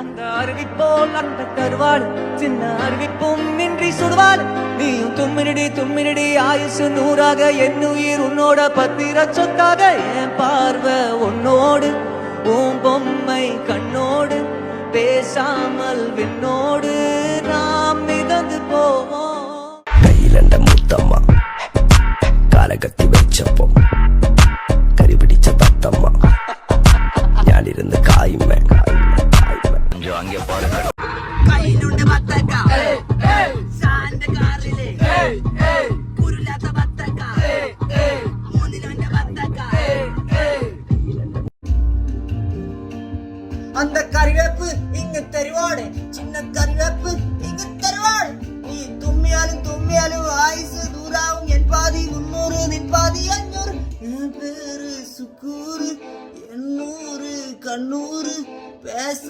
அந்த அருவி போல் அந்த கருவாள் சின்ன அருவிப்பும் இன்றி சுடுவாள் நீயும் தும்மினடி ஆயுசு 100 என் உயிர் உன்னோட பத்திர சொத்தாக என் பார்வை உன்னோடு உன் பொம்மை கண்ணோடு பேசாமல் விண்ணோடு நாம் மிதந்து போவோம் கையிலண்ட முத்தம்மா காலகத்தி வச்சப்போ கறிபிடிச்ச தத்தம்மா ഞാനിരുന്ന് കായുമേ கொஞ்சம் அங்கே பாருங்க கையிலுண்டு வத்தக்கா சாந்த காரிலே குருலாத வத்தக்கா மூந்திலுண்டு வத்தக்கா அந்த கறிவேப்பு இங்க தருவாடு சின்ன கறிவேப்பு இங்க தருவாடு நீ தும்மியாலும் ஆயுசு தூராவும் என் பாதி 300 நின் பாதி 500 என் பேரு சுக்கூரு 800 கண்ணூரு பேச